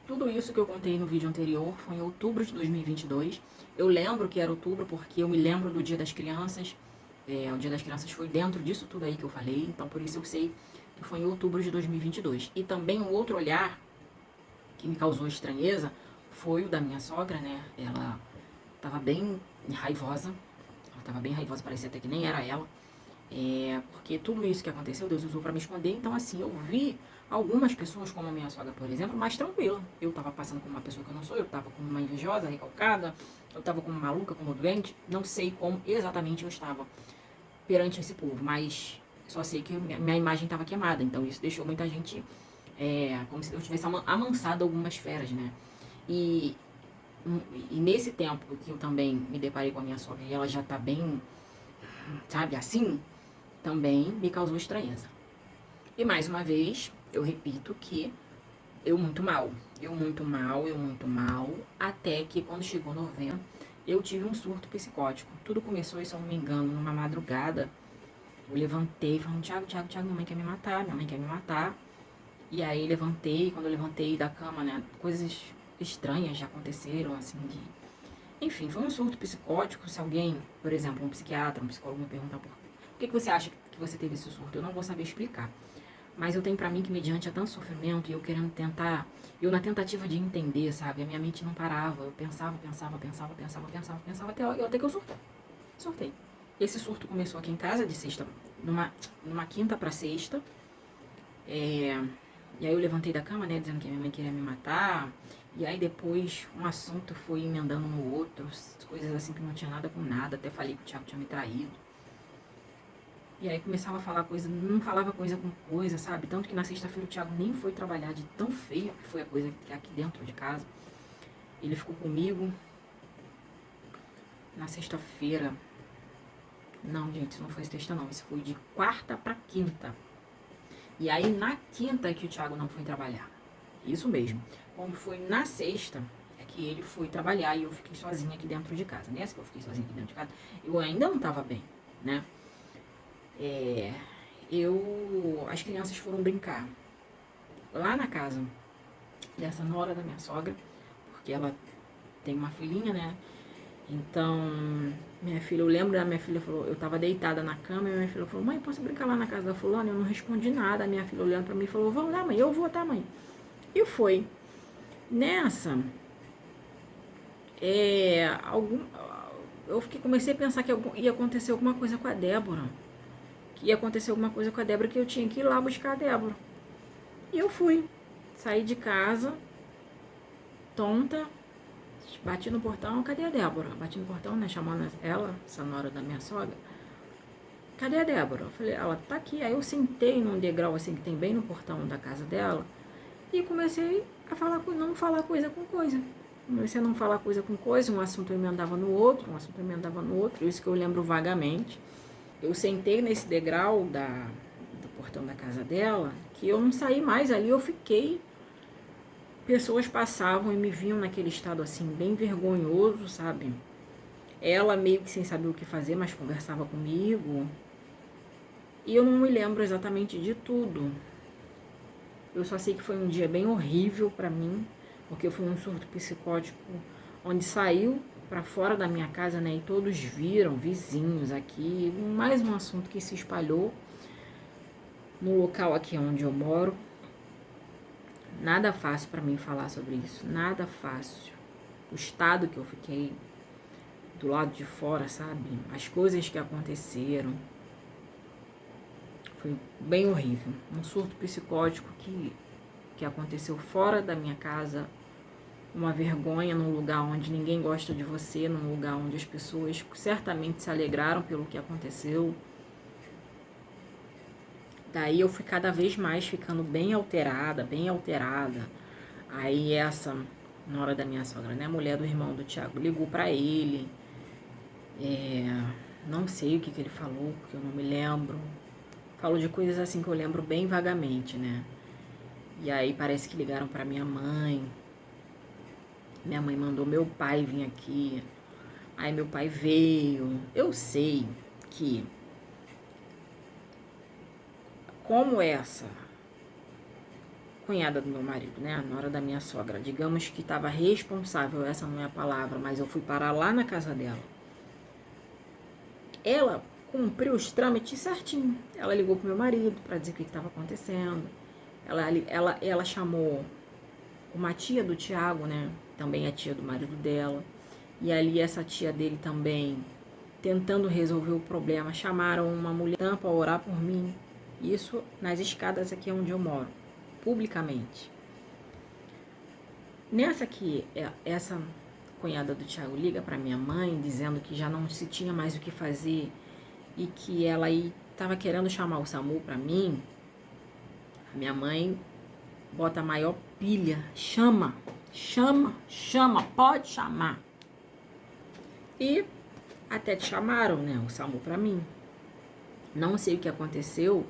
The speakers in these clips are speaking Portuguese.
Tudo isso que eu contei no vídeo anterior foi em outubro de 2022. Eu lembro que era outubro porque eu me lembro do Dia das Crianças. O Dia das Crianças foi dentro disso tudo aí que eu falei, então por isso eu sei que foi em outubro de 2022. E também um outro olhar que me causou estranheza foi o da minha sogra, né? Ela tava bem raivosa, parecia até que nem era ela. Porque tudo isso que aconteceu, Deus usou para me esconder. Então, assim, eu vi algumas pessoas, como a minha sogra, por exemplo, mais tranquila. Eu tava passando como uma pessoa que eu não sou, eu tava como uma invejosa, recalcada, eu tava como maluca, como doente. Não sei como exatamente eu estava perante esse povo, mas só sei que minha imagem estava queimada. Então, isso deixou muita gente como se eu tivesse amansado algumas feras, né? E, e nesse tempo que eu também me deparei com a minha sogra e ela já tá bem, sabe, assim, também me causou estranheza. E mais uma vez, eu repito que eu muito mal, até que quando chegou novembro, eu tive um surto psicótico. Tudo começou, se eu não me engano, numa madrugada. Eu levantei falando, Thiago, minha mãe quer me matar, minha mãe quer me matar. E aí levantei, quando eu levantei da cama, né, coisas estranhas já aconteceram, assim, de... Enfim, foi um surto psicótico. Se alguém, por exemplo, um psiquiatra, um psicólogo me perguntar por que você acha que você teve esse surto, eu não vou saber explicar. Mas eu tenho pra mim que mediante a tanto sofrimento e eu querendo tentar, eu na tentativa de entender, sabe, a minha mente não parava, eu pensava, até que eu surtei. Esse surto começou aqui em casa de sexta, numa quinta pra sexta, e aí eu levantei da cama, né, dizendo que minha mãe queria me matar, e aí depois um assunto foi emendando no outro, coisas assim que não tinha nada com nada, até falei que o Thiago tinha me traído. E aí começava a falar coisa, não falava coisa com coisa, sabe? Tanto que na sexta-feira o Thiago nem foi trabalhar de tão feio que foi a coisa que aqui dentro de casa. Ele ficou comigo na sexta-feira. Não, gente, isso não foi sexta não, isso foi de quarta pra quinta. E aí na quinta é que o Thiago não foi trabalhar. Isso mesmo. Quando foi na sexta, é que ele foi trabalhar e eu fiquei sozinha aqui dentro de casa. Nessa que eu fiquei sozinha aqui dentro de casa, eu ainda não tava bem, né? As crianças foram brincar lá na casa dessa nora da minha sogra, porque ela tem uma filhinha, né? Então, minha filha, eu lembro da minha filha falou, eu tava deitada na cama e minha filha falou, mãe, posso brincar lá na casa da fulana? Eu não respondi nada, a minha filha olhando pra mim falou, vamos lá, mãe, eu vou, tá, mãe? E foi. Nessa, algum, comecei a pensar que ia acontecer alguma coisa com a Débora. Que ia acontecer alguma coisa com a Débora, que eu tinha que ir lá buscar a Débora. E eu fui. Saí de casa, tonta, bati no portão, cadê a Débora? Bati no portão, né, chamando ela, essa nora da minha sogra. Cadê a Débora? Eu falei, ela tá aqui. Aí eu sentei num degrau assim que tem bem no portão da casa dela e comecei a falar, não falar coisa com coisa. Comecei a não falar coisa com coisa, um assunto emendava no outro, isso que eu lembro vagamente. Eu sentei nesse degrau do portão da casa dela, que eu não saí mais ali, eu fiquei. Pessoas passavam e me viam naquele estado assim, bem vergonhoso, sabe? Ela meio que sem saber o que fazer, mas conversava comigo. E eu não me lembro exatamente de tudo. Eu só sei que foi um dia bem horrível pra mim, porque foi um surto psicótico onde saiu pra fora da minha casa, né? E todos viram, vizinhos aqui. Mais um assunto que se espalhou no local aqui onde eu moro. Nada fácil pra mim falar sobre isso, nada fácil. O estado que eu fiquei do lado de fora, sabe? As coisas que aconteceram. Foi bem horrível. Um surto psicótico que aconteceu fora da minha casa. Uma vergonha num lugar onde ninguém gosta de você, num lugar onde as pessoas certamente se alegraram pelo que aconteceu. Daí eu fui cada vez mais ficando bem alterada, bem alterada. Aí essa, na hora da minha sogra, né, a mulher do irmão do Thiago, ligou pra ele. Não sei o que ele falou, porque eu não me lembro. Falou de coisas assim que eu lembro bem vagamente, né? E aí parece que ligaram pra minha mãe. Minha mãe mandou meu pai vir aqui. Aí meu pai veio. Eu sei que como cunhada do meu marido, né? A nora da minha sogra. Digamos que estava responsável, essa não é a palavra, mas eu fui parar lá na casa dela. Ela cumpriu os trâmites certinho. Ela ligou pro meu marido para dizer o que estava acontecendo. Ela chamou uma tia do Tiago, né? Também a tia do marido dela. E ali essa tia dele também, tentando resolver o problema, chamaram uma mulher para orar por mim. Isso nas escadas aqui onde eu moro, publicamente. Nessa aqui, essa cunhada do Tiago liga para minha mãe, dizendo que já não se tinha mais o que fazer e que ela aí estava querendo chamar o SAMU para mim. A minha mãe bota a maior pilha, chama, pode chamar. E até te chamaram, né, o SAMU para mim. Não sei o que aconteceu,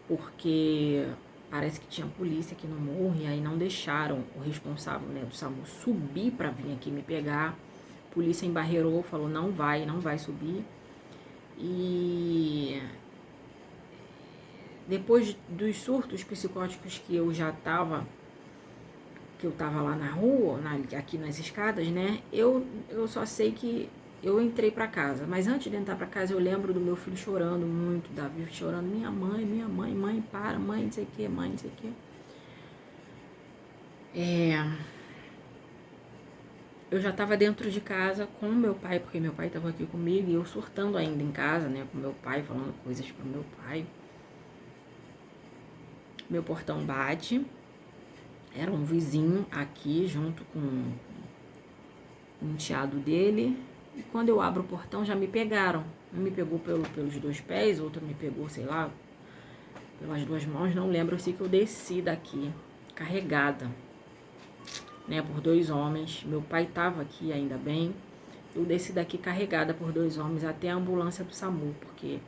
porque parece que tinha polícia aqui no morro e aí não deixaram o responsável, né, do SAMU subir para vir aqui me pegar. A polícia embarreirou, falou não vai subir. E depois dos surtos psicóticos que eu tava lá na rua, aqui nas escadas, né, eu só sei que eu entrei pra casa, mas antes de entrar pra casa eu lembro do meu filho chorando muito, Davi chorando, minha mãe, para, mãe, não sei o que, mãe, não sei o que. Eu já tava dentro de casa com meu pai, porque meu pai tava aqui comigo e eu surtando ainda em casa, né, com meu pai, falando coisas pro meu pai. Meu portão bate, era um vizinho aqui junto com um enteado dele. E quando eu abro o portão, já me pegaram. Um me pegou pelos dois pés, outro me pegou, sei lá, pelas duas mãos, não lembro. Eu sei que eu desci daqui, carregada, né, por dois homens. Meu pai estava aqui, ainda bem. Eu desci daqui carregada por dois homens até a ambulância do SAMU, porque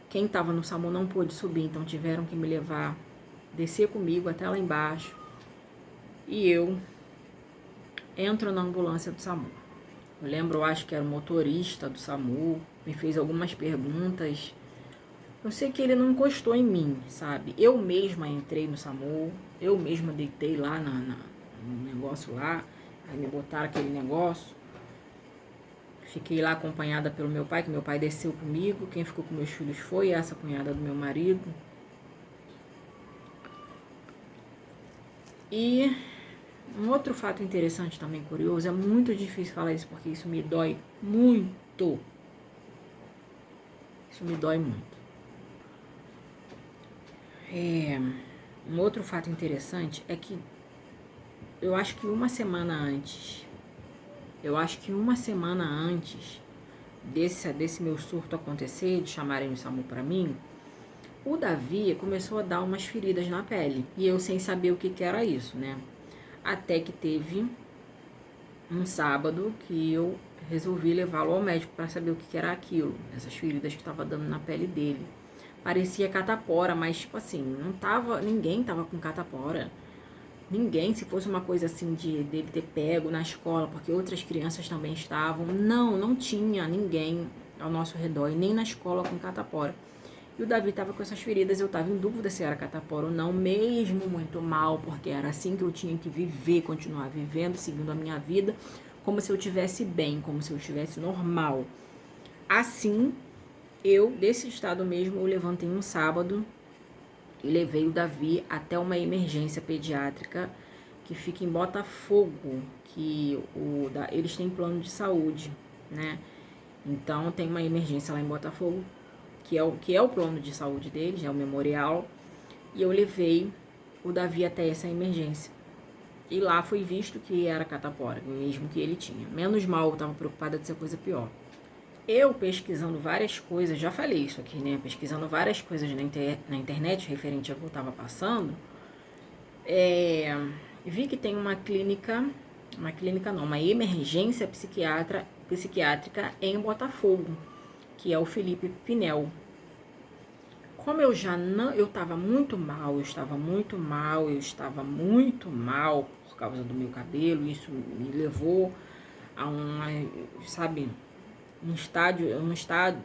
quem estava no SAMU não pôde subir, então tiveram que me levar, descer comigo até lá embaixo. E eu entro na ambulância do SAMU. Eu lembro, eu acho que era o motorista do SAMU, me fez algumas perguntas. Eu sei que ele não encostou em mim, sabe? Eu mesma entrei no SAMU, eu mesma deitei lá no negócio lá, aí me botaram aquele negócio. Fiquei lá acompanhada pelo meu pai, que meu pai desceu comigo. Quem ficou com meus filhos foi essa cunhada do meu marido. E um outro fato interessante também, curioso, é muito difícil falar isso porque isso me dói muito. Isso me dói muito. Um outro fato interessante é que eu acho que uma semana antes desse meu surto acontecer, de chamarem o SAMU pra mim, o Davi começou a dar umas feridas na pele. E eu sem saber o que era isso, né? Até que teve um sábado que eu resolvi levá-lo ao médico para saber o que era aquilo, essas feridas que estava dando na pele dele. Parecia catapora, mas tipo assim, ninguém tava com catapora. Ninguém, se fosse uma coisa assim dele ter pego na escola, porque outras crianças também estavam. Não tinha ninguém ao nosso redor, e nem na escola com catapora. E o Davi estava com essas feridas, eu estava em dúvida se era catapora ou não, mesmo muito mal, porque era assim que eu tinha que viver, continuar vivendo, seguindo a minha vida, como se eu estivesse bem, como se eu estivesse normal. Assim, desse estado mesmo, eu levantei um sábado e levei o Davi até uma emergência pediátrica que fica em Botafogo, que eles têm plano de saúde, né? Então, tem uma emergência lá em Botafogo, que é o plano de saúde deles, é o memorial, e eu levei o Davi até essa emergência. E lá foi visto que era catapora, mesmo que ele tinha. Menos mal, eu estava preocupada de ser coisa pior. Eu pesquisando várias coisas, já falei isso aqui, né? Pesquisando várias coisas na internet referente ao que eu estava passando, vi que tem uma emergência psiquiátrica em Botafogo, que é o Felipe Pinel. Como eu estava muito mal por causa do meu cabelo, isso me levou a um estado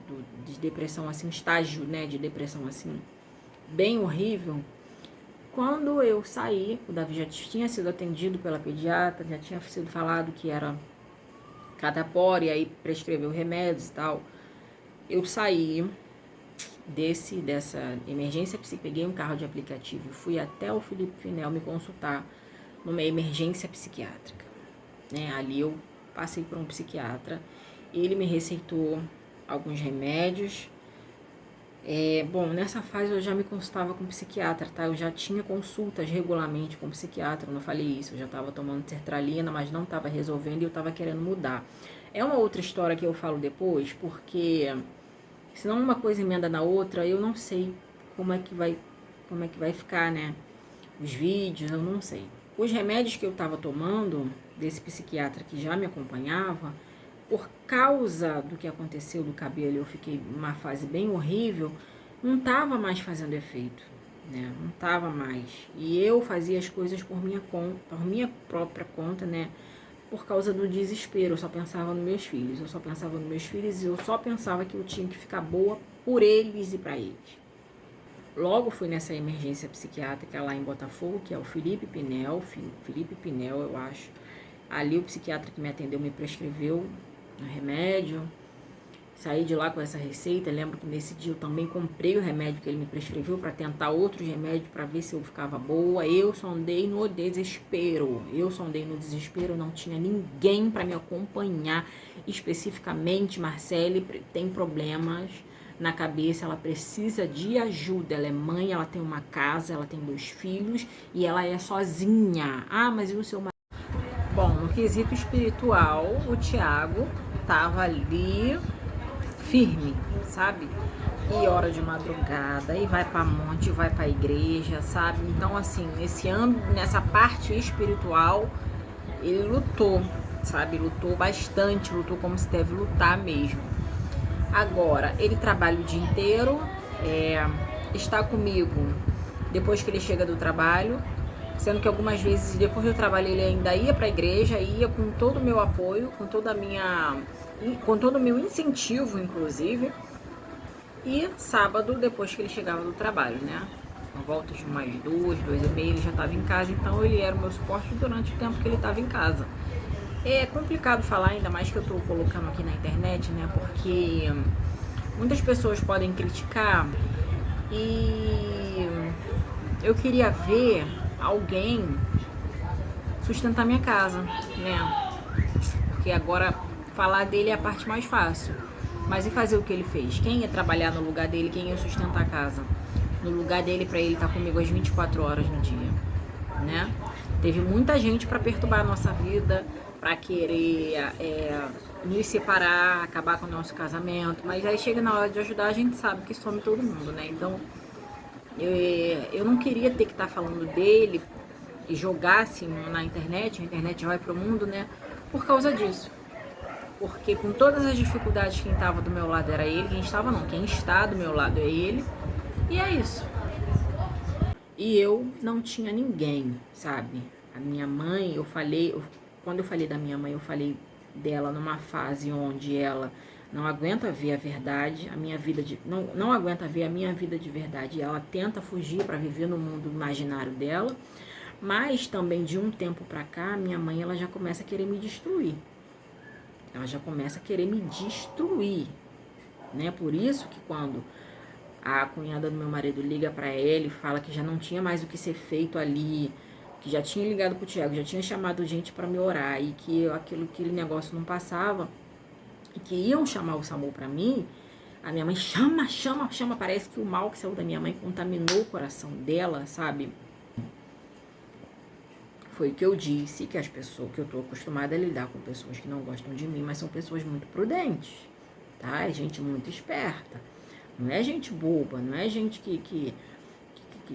de depressão assim, de depressão assim, bem horrível. Quando eu saí, o Davi já tinha sido atendido pela pediatra, já tinha sido falado que era catapora, e aí prescreveu remédios e tal. Eu saí dessa emergência, peguei um carro de aplicativo e fui até o Felipe Pinel me consultar numa emergência psiquiátrica, né? Ali eu passei por um psiquiatra, ele me receitou alguns remédios. Bom, nessa fase eu já me consultava com psiquiatra, tá? Eu já tinha consultas regularmente com psiquiatra, não falei isso, eu já estava tomando sertralina, mas não estava resolvendo e eu estava querendo mudar. É uma outra história que eu falo depois, porque senão uma coisa emenda na outra, eu não sei como é que vai ficar, né? Os vídeos, eu não sei. Os remédios que eu estava tomando, desse psiquiatra que já me acompanhava, por causa do que aconteceu do cabelo, eu fiquei numa fase bem horrível, não estava mais fazendo efeito, né? Não estava mais. E eu fazia as coisas por minha própria conta, né? Por causa do desespero, eu só pensava nos meus filhos. E eu só pensava que eu tinha que ficar boa por eles e para eles. Logo fui nessa emergência psiquiátrica lá em Botafogo, que é o Felipe Pinel, eu acho. Ali o psiquiatra que me atendeu me prescreveu um remédio. Saí de lá com essa receita. Lembro que nesse dia eu também comprei o remédio que ele me prescreveu para tentar outros remédios para ver se eu ficava boa. Eu só andei no desespero. Não tinha ninguém para me acompanhar. Especificamente, Marcele tem problemas na cabeça, ela precisa de ajuda. Ela é mãe, ela tem uma casa, ela tem 2 filhos e ela é sozinha. Ah, mas e o seu marido? Bom, no quesito espiritual, o Thiago tava ali firme, sabe? E hora de madrugada, e vai pra monte, vai pra igreja, sabe? Então, assim, nessa parte espiritual, ele lutou, sabe? Lutou bastante, lutou como se deve lutar mesmo. Agora, ele trabalha o dia inteiro, está comigo depois que ele chega do trabalho, sendo que algumas vezes depois do trabalho ele ainda ia para a igreja, ia com todo o meu apoio, com todo o meu incentivo, inclusive. E sábado, depois que ele chegava do trabalho, né? Por volta de umas 2h30, ele já estava em casa, então ele era o meu suporte durante o tempo que ele estava em casa. É complicado falar, ainda mais que eu estou colocando aqui na internet, né? Porque muitas pessoas podem criticar e eu queria ver alguém sustentar minha casa, né? Porque agora falar dele é a parte mais fácil. Mas e fazer o que ele fez? Quem ia trabalhar no lugar dele? Quem ia sustentar a casa? No lugar dele, pra ele estar comigo às 24 horas no dia, né? Teve muita gente pra perturbar a nossa vida, pra querer nos separar, acabar com o nosso casamento. Mas aí chega na hora de ajudar, a gente sabe que some todo mundo, né? Então, eu não queria ter que estar falando dele e jogar assim na internet, a internet vai pro mundo, né? Por causa disso. Porque com todas as dificuldades, quem estava do meu lado era ele, quem está do meu lado é ele, e é isso. E eu não tinha ninguém, sabe? A minha mãe, quando eu falei da minha mãe, eu falei dela numa fase onde ela não aguenta ver a verdade, não aguenta ver a minha vida de verdade, e ela tenta fugir para viver no mundo imaginário dela, mas também de um tempo para cá, minha mãe ela já começa a querer me destruir. Né? Por isso que quando a cunhada do meu marido liga pra ela e fala que já não tinha mais o que ser feito ali, que já tinha ligado pro Thiago, já tinha chamado gente pra me orar e que aquele negócio não passava e que iam chamar o SAMU pra mim, a minha mãe chama, parece que o mal que saiu da minha mãe contaminou o coração dela, sabe? Foi o que eu disse, que as pessoas, que eu tô acostumada a lidar com pessoas que não gostam de mim, mas são pessoas muito prudentes, tá? É gente muito esperta. Não é gente boba, não é gente que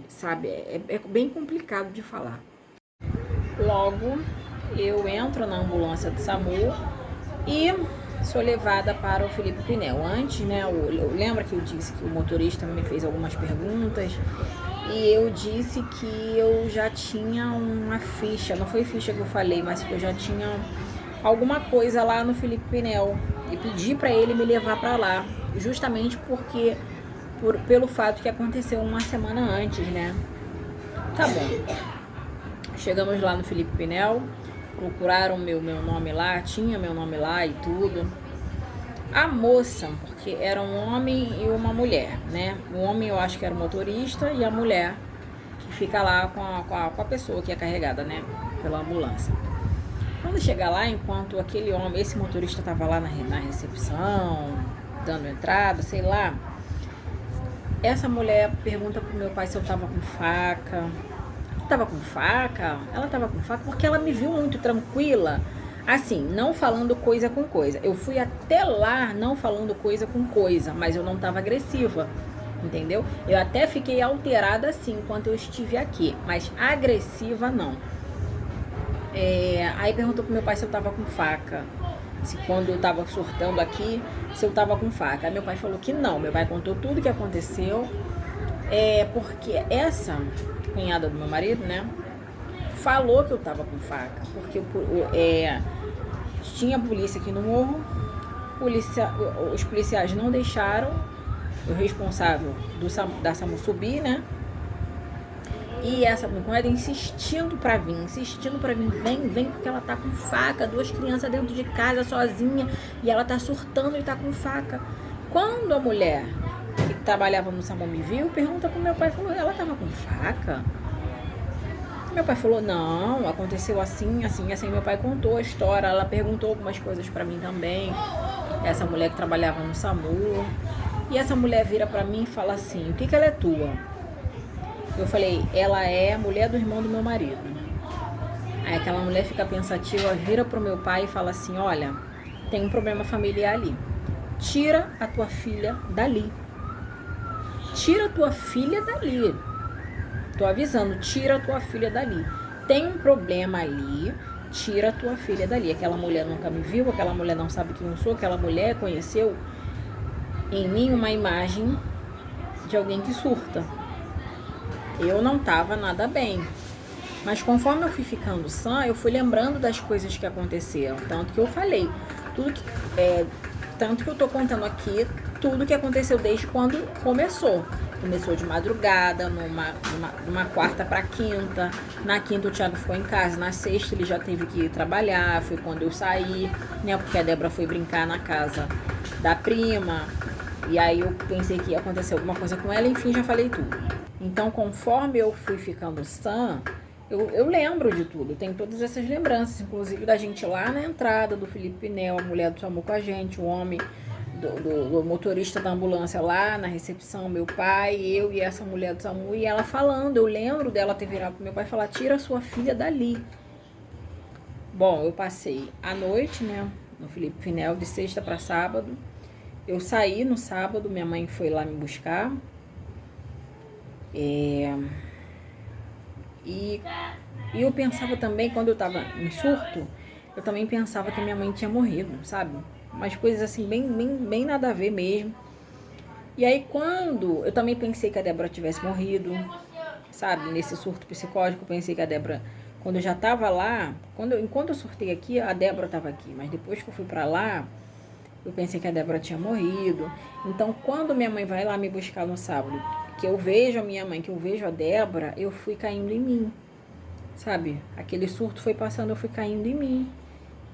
sabe, é bem complicado de falar. Logo, eu entro na ambulância do SAMU e sou levada para o Felipe Pinel. Antes, né, lembra que eu disse que o motorista me fez algumas perguntas e eu disse que eu já tinha uma ficha, não foi ficha que eu falei, mas que eu já tinha alguma coisa lá no Felipe Pinel e pedi para ele me levar para lá, justamente pelo fato que aconteceu uma semana antes, né? Tá bom. Chegamos lá no Felipe Pinel, procuraram meu nome lá, tinha meu nome lá e tudo. A moça, porque era um homem e uma mulher, né? O homem eu acho que era o motorista e a mulher que fica lá com a pessoa que é carregada, né? Pela ambulância. Quando chega lá, enquanto aquele homem, esse motorista tava lá na recepção, dando entrada, sei lá, essa mulher pergunta pro meu pai se eu tava com faca. Tava com faca? Ela tava com faca porque ela me viu muito tranquila, assim, não falando coisa com coisa. Eu fui até lá não falando coisa com coisa, mas eu não tava agressiva, entendeu? Eu até fiquei alterada assim enquanto eu estive aqui, mas agressiva não. Aí perguntou pro meu pai se eu tava com faca, se quando eu tava surtando aqui, se eu tava com faca. Aí meu pai falou que não, meu pai contou tudo que aconteceu, porque essa cunhada do meu marido, né, falou que eu tava com faca, porque tinha polícia aqui no morro, os policiais não deixaram o responsável da SAMU subir, né, e essa minha cunhada insistindo pra vir, vem, porque ela tá com faca, 2 crianças dentro de casa sozinha, e ela tá surtando e tá com faca. Quando a mulher que trabalhava no SAMU me viu, pergunta pro meu pai, falou, ela tava com faca? Meu pai falou, não, aconteceu assim, assim, assim. Meu pai contou a história, ela perguntou algumas coisas pra mim também, essa mulher que trabalhava no SAMU. E essa mulher vira pra mim e fala assim, o que ela é tua? Eu falei, ela é a mulher do irmão do meu marido. Aí aquela mulher fica pensativa, vira pro meu pai e fala assim, olha, tem um problema familiar ali. Tira a tua filha dali. Tira a tua filha dali. Tô avisando, tira a tua filha dali. Tem um problema ali, tira a tua filha dali. Aquela mulher nunca me viu, aquela mulher não sabe quem eu sou, aquela mulher conheceu em mim uma imagem de alguém que surta. Eu não tava nada bem. Mas conforme eu fui ficando sã, eu fui lembrando das coisas que aconteceram. Tanto que eu falei, tanto que eu tô contando aqui tudo que aconteceu desde quando começou. Começou de madrugada, numa quarta para quinta. Na quinta o Thiago ficou em casa. Na sexta ele já teve que ir trabalhar. Foi quando eu saí, né? Porque a Débora foi brincar na casa da prima. E aí eu pensei que ia acontecer alguma coisa com ela. Enfim, já falei tudo. Então, conforme eu fui ficando sã, eu lembro de tudo. Eu tenho todas essas lembranças. Inclusive da gente lá na entrada do Felipe Pinel, a mulher do SAMU com a gente, o homem... Do motorista da ambulância lá na recepção, meu pai, eu e essa mulher do SAMU, e ela falando, eu lembro dela ter virado pro meu pai e falar, tira a sua filha dali. Bom, eu passei a noite, né, no Felipe Pinel, de sexta para sábado. Eu saí no sábado, minha mãe foi lá me buscar. E eu pensava também, quando eu tava em surto, eu também pensava que minha mãe tinha morrido, sabe? Umas coisas assim, bem nada a ver mesmo. E aí quando... Eu também pensei que a Débora tivesse morrido, sabe? Nesse surto psicótico, eu pensei que a Débora... Quando eu já tava lá... Enquanto eu surtei aqui, a Débora tava aqui. Mas depois que eu fui pra lá, eu pensei que a Débora tinha morrido. Então, quando minha mãe vai lá me buscar no sábado, que eu vejo a minha mãe, que eu vejo a Débora, eu fui caindo em mim, sabe? Aquele surto foi passando, eu fui caindo em mim.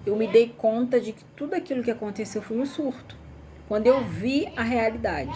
Eu me dei conta de que tudo aquilo que aconteceu foi um surto. Quando eu vi a realidade.